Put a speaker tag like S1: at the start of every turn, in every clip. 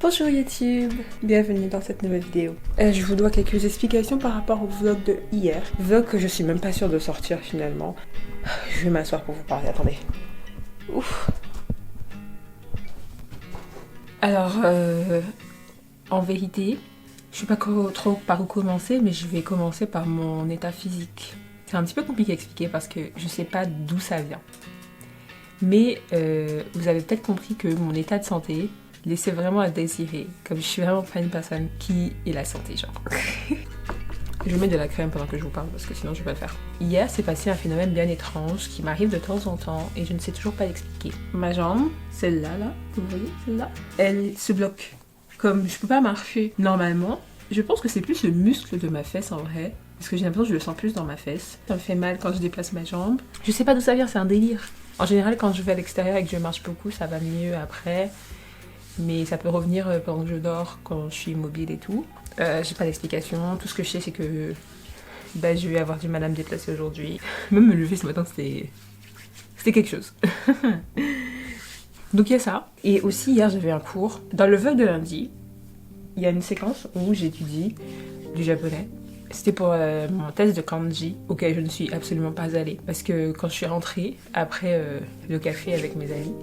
S1: Bonjour YouTube, bienvenue dans cette nouvelle vidéo. Je vous dois quelques explications par rapport au vlog de hier. Vlog que je suis même pas sûre de sortir finalement. Je vais m'asseoir pour vous parler, attendez. Ouf. Alors, en vérité, je sais pas trop par où commencer, mais je vais commencer par mon état physique. C'est un petit peu compliqué à expliquer parce que je sais pas d'où ça vient. Mais vous avez peut-être compris que mon état de santé laissait vraiment à désirer. Comme je suis vraiment pas une personne qui est la santé, genre. Je mets de la crème pendant que je vous parle parce que sinon je vais pas le faire. Hier, s'est passé un phénomène bien étrange qui m'arrive de temps en temps et je ne sais toujours pas l'expliquer. Ma jambe, celle-là, là, vous voyez, celle-là, elle se bloque. Comme je peux pas marcher normalement, je pense que c'est plus le muscle de ma fesse en vrai. Parce que j'ai l'impression que je le sens plus dans ma fesse. Ça me fait mal quand je déplace ma jambe. Je sais pas d'où ça vient, c'est un délire. En général, quand je vais à l'extérieur et que je marche beaucoup, ça va mieux après. Mais ça peut revenir pendant que je dors, quand je suis immobile et tout. J'ai pas d'explication. Tout ce que je sais, c'est que je vais avoir du mal à me déplacer aujourd'hui. Même me lever ce matin, c'était quelque chose. Donc il y a ça. Et aussi, hier, j'avais un cours. Dans le vlog de lundi, il y a une séquence où j'étudie du japonais. C'était pour mon test de kanji, auquel je ne suis absolument pas allée. Parce que quand je suis rentrée, après le café avec mes amis,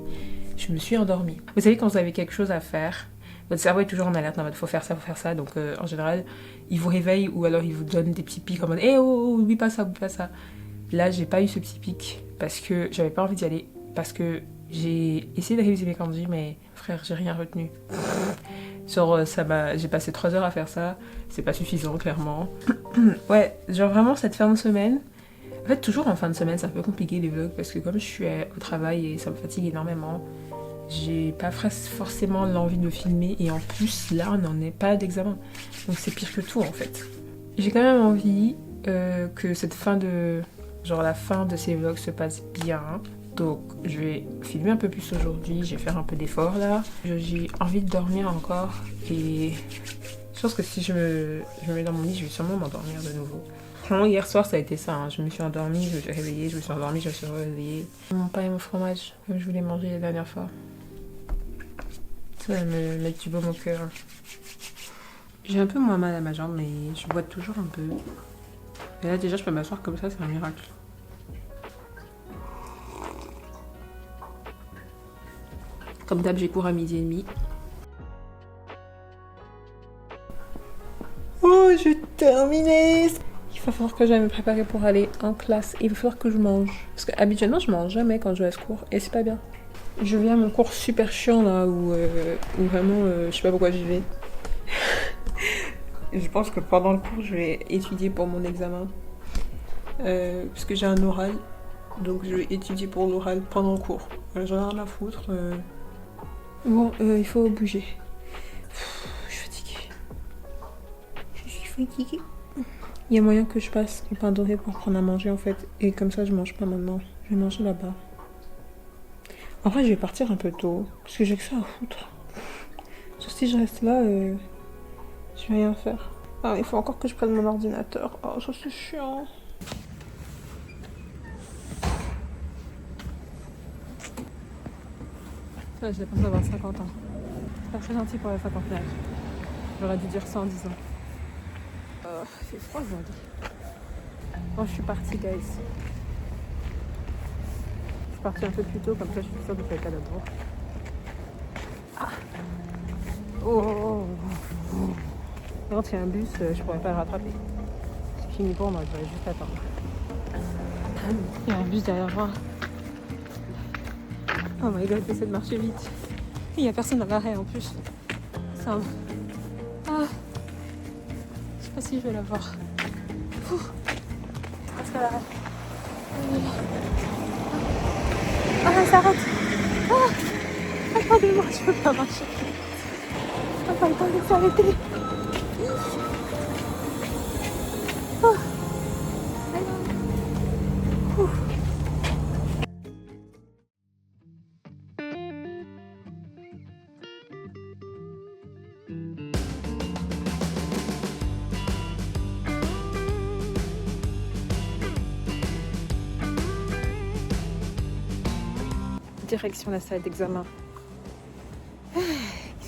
S1: je me suis endormie. Vous savez, quand vous avez quelque chose à faire, votre cerveau est toujours en alerte, en mode faut faire ça, faut faire ça. Donc en général, il vous réveille ou alors il vous donne des petits pics en mode eh oh, oublie pas ça, oublie pas ça. Là, j'ai pas eu ce petit pic parce que j'avais pas envie d'y aller. Parce que j'ai essayé de réviser mes kanji, mais frère, j'ai rien retenu. Genre, j'ai passé 3 heures à faire ça, c'est pas suffisant, clairement. Ouais, genre vraiment cette fin de semaine. En fait, toujours en fin de semaine, c'est un peu compliqué les vlogs parce que comme je suis au travail et ça me fatigue énormément, j'ai pas forcément l'envie de filmer et en plus, là, on n'en est pas d'examen. Donc c'est pire que tout en fait. J'ai quand même envie que cette fin de... genre la fin de ces vlogs se passe bien. Donc je vais filmer un peu plus aujourd'hui, je vais faire un peu d'effort là. J'ai envie de dormir encore et je pense que si je me mets dans mon lit, je vais sûrement m'endormir de nouveau. Vraiment hier soir ça a été ça, hein. Je me suis endormie, je me suis réveillée, je me suis endormie, je me suis réveillée. Mon pain et mon fromage, comme je voulais manger la dernière fois. Ça va me mettre du baume au cœur. J'ai un peu moins mal à ma jambe mais je boite toujours un peu. Et là déjà je peux m'asseoir comme ça, c'est un miracle. Comme d'hab, j'ai cours à 12h30. Oh, j'ai terminé! Il va falloir que j'aille me préparer pour aller en classe. Il va falloir que je mange. Parce que habituellement, je mange jamais quand je vais à ce cours. Et c'est pas bien. Je viens à mon cours super chiant là, où vraiment, je sais pas pourquoi j'y vais. Je pense que pendant le cours, je vais étudier pour mon examen. Parce que j'ai un oral. Donc je vais étudier pour l'oral pendant le cours. J'en ai rien à foutre. Bon, il faut bouger. Je suis fatiguée. Je suis fatiguée. Il y a moyen que je passe au pain doré pour prendre à manger en fait. Et comme ça, je mange pas maintenant. Je vais manger là-bas. En vrai, je vais partir un peu tôt. Parce que j'ai que ça à foutre. Sauf si je reste là, je vais rien faire. Ah, il faut encore que je prenne mon ordinateur. Oh, ça c'est chiant. Là, j'ai l'impression d'avoir 50 ans. C'est pas très gentil pour la cinquantenaire. J'aurais dû dire ça en 10 ans. Il fait froid aujourd'hui. Bon, je suis partie, guys. Je suis partie un peu plus tôt, comme ça je suis sûre que vous faites pas d'abord. Ah. Oh. Par contre, il y a un bus, je pourrais pas le rattraper. C'est fini pour moi, je vais juste attendre. Il y a un bus derrière moi. Oh my god, j'essaie de marcher vite. Il n'y a personne à l'arrêt en plus. Ça. Ah. Je sais pas si je vais la voir. Parce qu'à l'arrêt. Ah, elle s'arrête. Ah. Attendez-moi, je peux pas marcher. On n'a pas le temps de s'arrêter. Oh. Direction la salle d'examen.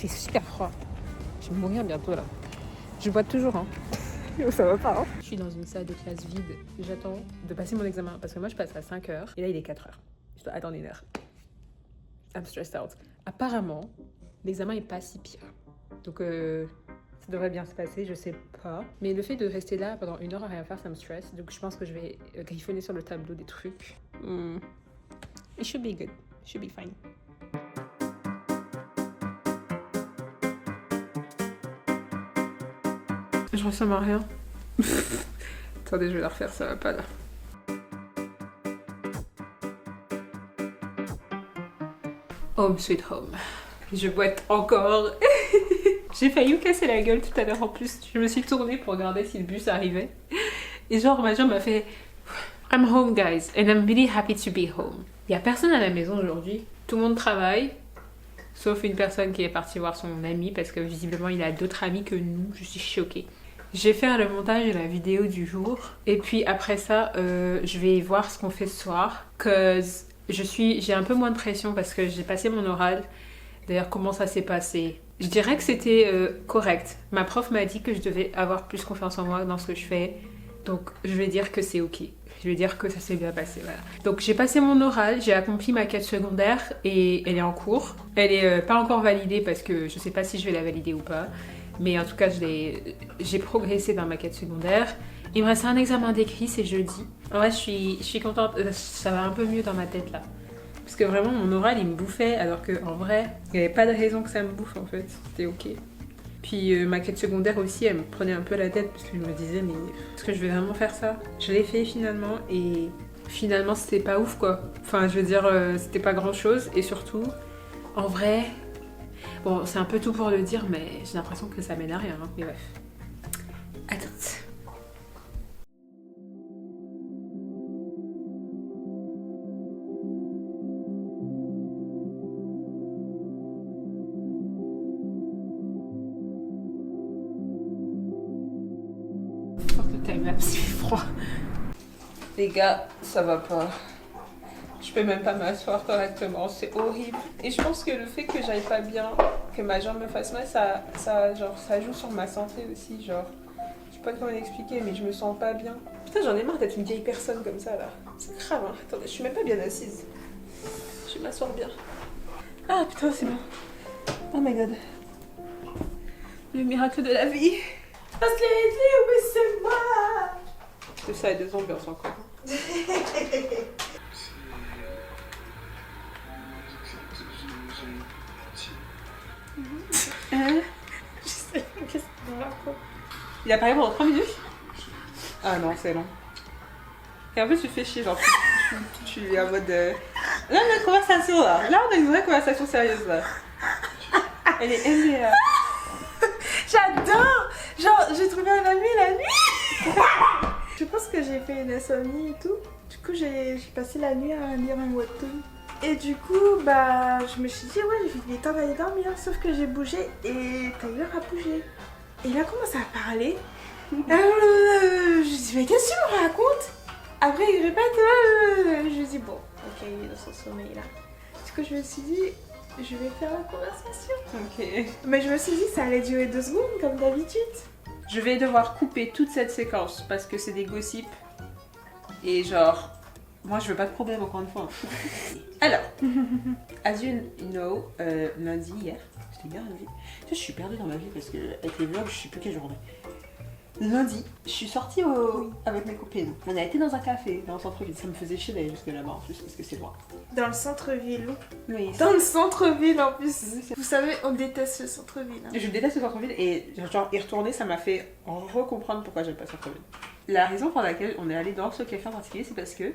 S1: fait super froid. Je vais mourir bientôt là. Je bois toujours, hein. Ça va pas, hein. Je suis dans une salle de classe vide. J'attends de passer mon examen parce que moi je passe à 5h et là il est 4h. Je dois attendre 1h. I'm stressed out. Apparemment, l'examen est pas si pire. Donc ça devrait bien se passer, je sais pas. Mais le fait de rester là pendant 1 heure à rien faire, ça me stresse. Donc je pense que je vais griffonner sur le tableau des trucs. It should be good. It should be fine. Je ressemble à rien. Attendez, je vais la refaire, ça va pas là. Home sweet home. Je boite encore. J'ai failli me casser la gueule tout à l'heure en plus. Je me suis tournée pour regarder si le bus arrivait. Et genre, ma jambe m'a fait I'm home, guys, and I'm really happy to be home. Il y a personne à la maison aujourd'hui. Tout le monde travaille. Sauf une personne qui est partie voir son ami parce que visiblement il a d'autres amis que nous. Je suis choquée. Je vais faire le montage de la vidéo du jour. Et puis après ça, je vais voir ce qu'on fait ce soir. Cause j'ai un peu moins de pression parce que j'ai passé mon oral. D'ailleurs, comment ça s'est passé? Je dirais que c'était correct. Ma prof m'a dit que je devais avoir plus confiance en moi dans ce que je fais. Donc, je vais dire que c'est ok. Je vais dire que ça s'est bien passé, voilà. Donc, j'ai passé mon oral, j'ai accompli ma quête secondaire et elle est en cours. Elle est pas encore validée parce que je sais pas si je vais la valider ou pas. Mais en tout cas, j'ai progressé dans ma quête secondaire. Il me reste un examen d'écrit, c'est jeudi. En vrai, je suis contente. Ça va un peu mieux dans ma tête, là. Parce que vraiment, mon oral, il me bouffait, alors qu'en vrai, il n'y avait pas de raison que ça me bouffe, en fait. C'était ok. Puis ma quête secondaire aussi, elle me prenait un peu la tête, parce que je me disais, mais est-ce que je vais vraiment faire ça? Je l'ai fait finalement, et finalement, c'était pas ouf, quoi. Enfin, je veux dire, c'était pas grand-chose, et surtout, en vrai... Bon, c'est un peu tout pour le dire, mais j'ai l'impression que ça mène à rien, hein. Mais bref. À toutes. Timelapse, il fait froid. Les gars, ça va pas. Je peux même pas m'asseoir correctement, c'est horrible. Et je pense que le fait que j'aille pas bien, que ma jambe me fasse mal, ça joue sur ma santé aussi, genre. Je sais pas comment l'expliquer, mais je me sens pas bien. Putain, j'en ai marre d'être une vieille personne comme ça là. C'est grave, hein. Attendez, je suis même pas bien assise. Je vais m'asseoir bien. Ah putain, c'est bon. Oh my god. Le miracle de la vie. Parce que oui, c'est moi. C'est ça, et deux ambiances encore. Je sais pas qu'est-ce qu'on va faire. Il apparaît pendant 3 minutes. Ah non, c'est long. Et en plus, tu fais chier, genre, tu es en mode... Là, on a une conversation, là. Là, on a une vraie conversation sérieuse, là. Elle est aimée, là.
S2: J'adore! Genre, j'ai trouvé un ami la nuit. Je pense que j'ai fait une insomnie et tout. Du coup, j'ai passé la nuit à lire un webtoon. Et du coup, bah, je me suis dit, ouais, il est temps d'aller dormir. Sauf que j'ai bougé et Tyler a bougé. Et il a commencé à parler. Je dis, mais qu'est-ce que tu me racontes? Après, il répète. Je dis, bon, ok, il est dans son sommeil là. Du coup, je me suis dit, je vais faire la conversation.
S1: Ok.
S2: Mais je me suis dit que ça allait durer 2 secondes, comme d'habitude.
S1: Je vais devoir couper toute cette séquence parce que c'est des gossips. Et genre, moi je veux pas de problème encore une fois. Alors, as you know, lundi, hier, c'était hier lundi. Je suis perdue dans ma vie parce que avec les vlogs, je sais plus quelle journée. Lundi, je suis sortie avec mes copines. On a été dans un café dans le centre-ville. Ça me faisait chier d'aller jusque là-bas en plus parce que c'est loin.
S2: Dans le centre-ville.
S1: Oui.
S2: Dans le centre-ville en plus. Vous savez, on déteste le centre-ville. Hein.
S1: Je déteste le centre-ville et genre y retourner, ça m'a fait recomprendre pourquoi j'aime pas le centre-ville. La raison pour laquelle on est allé dans ce café en particulier, c'est parce que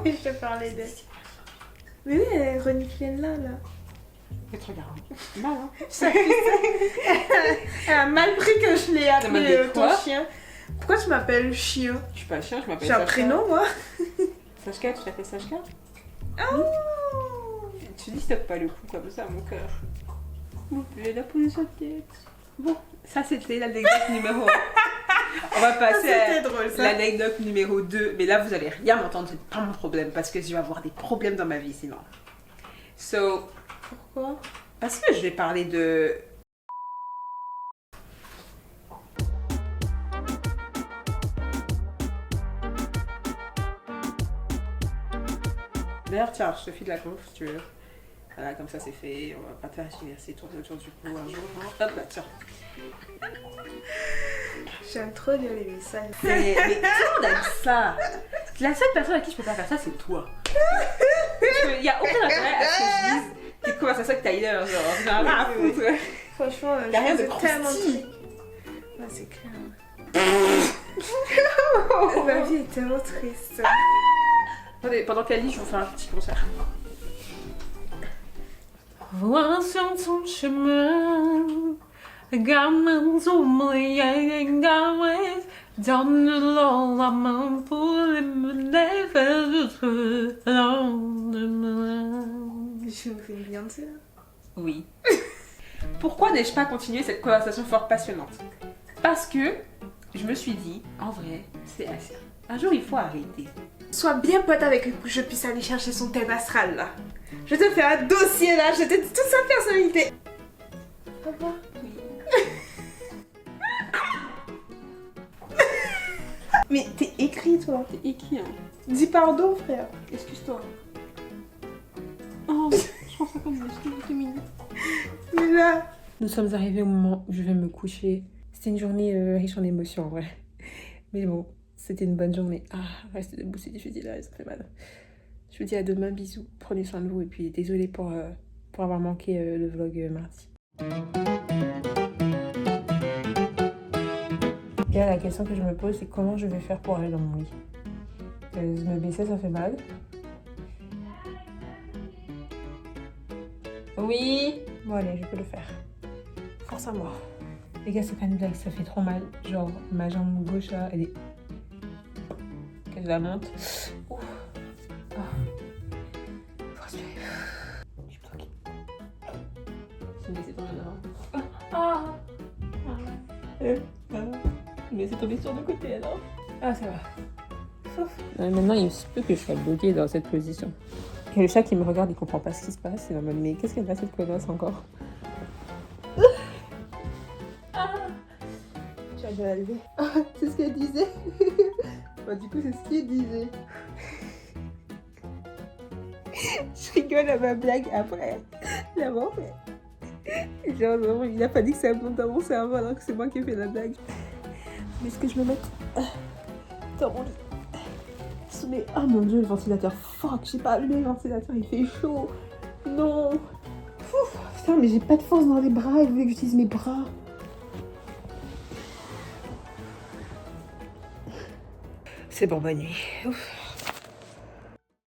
S2: Je te parlais d'elle. Mais oui, elle renifle là.
S1: Elle te regarde. Mal, hein.
S2: Elle a mal pris que je l'ai
S1: T'as mal
S2: appelé
S1: dit
S2: ton
S1: quoi?
S2: chien. Pourquoi tu m'appelles chien?
S1: Je suis pas chien, je m'appelle
S2: J'ai un
S1: Sashka.
S2: prénom, moi.
S1: Sashka, tu t'appelles Sashka?
S2: Oh.
S1: Tu dis stop pas le coup comme ça, mon cœur. Vous pouvez la poser sur la tête. Bon, ça c'était l'anecdote numéro 1. On va passer
S2: C'était
S1: à
S2: drôle, ça.
S1: l'anecdote numéro 2. Mais là, vous allez rien m'entendre, c'est pas mon problème. Parce que je vais avoir des problèmes dans ma vie sinon. So,
S2: Pourquoi?
S1: parce que je vais parler de... D'ailleurs, tiens, je te file la conf si tu veux. Voilà, comme ça c'est fait. On va pas te faire laisser tourner autour du cou un jour. Hein. Hop là, tiens.
S2: J'aime trop lire les messages.
S1: Mais tout le monde aime ça. La seule personne à qui je peux pas faire ça, c'est toi. Parce qu'il y a aucun intérêt à ce que je dise des conversations avec Tyler, genre. J'en ai rien à foutre.
S2: Franchement,
S1: Y a rien
S2: je
S1: de
S2: faisais tellement de
S1: croustillant.
S2: trucs. Ouais, c'est clair. Ma vie est tellement triste.
S1: Attendez, pendant qu'elle lit, je vous fais un petit concert.
S3: Vois sur ton chemin, gamin oublié, gamin, donne la main pour les mener vers le lendemain.
S2: Je me fais une Beyoncé là.
S1: Oui. Pourquoi n'ai-je pas continué cette conversation fort passionnante? Parce que je me suis dit, en vrai, c'est assez. Un jour, il faut arrêter.
S2: Sois bien pote avec lui pour que je puisse aller chercher son thème astral là. Je te fais un dossier là, je te dis toute sa personnalité. Papa? Mais t'es écrit toi.
S1: T'es écrit, hein.
S2: Dis pardon frère. Excuse-toi.
S1: Oh, je pense comme ça, je minutes.
S2: Mais là.
S3: Nous sommes arrivés au moment où je vais me coucher. C'était une journée riche en émotions en vrai. Mais bon, c'était une bonne journée. Ah, rester debout c'est difficile, là, ça fait mal. Je vous dis à demain, bisous, prenez soin de vous et puis désolée pour avoir manqué le vlog mardi. Et là, la question que je me pose, c'est comment je vais faire pour aller dans mon lit. Me baisser, ça fait mal. Oui. Bon allez, je peux le faire. Force à moi. Les gars, c'est pas une blague, ça fait trop mal. Genre, ma jambe gauche là, elle est... Que je la monte. Ouf. Ah. Faut respirer. Je suis bloquée. Je me laissais tomber devant. Ah. Je me laissais tomber sur le côté alors. Ah, ça va. Ouf. Maintenant, il se peut que je sois bloquée dans cette position. Et le chat qui me regarde, il comprend pas ce qui se passe. Il est en mode, mais qu'est-ce qu'elle fait cette connasse encore?
S2: Tu as déjà la lever. C'est ce qu'elle disait. Bah du coup c'est ce qu'il disait. Je rigole à ma blague après. D'abord mais... Genre vraiment, il a pas dit que ça monte dans mon cerveau alors que c'est moi qui ai fait la blague. Mais est-ce que je me mette dans mon lit? Sous les... Oh mon dieu, le ventilateur. Fuck, j'ai pas allumé le ventilateur, il fait chaud. Non. Ouf, putain, mais j'ai pas de force dans les bras, il voulait que j'utilise mes bras.
S3: C'est bon, bonne nuit. Ouf.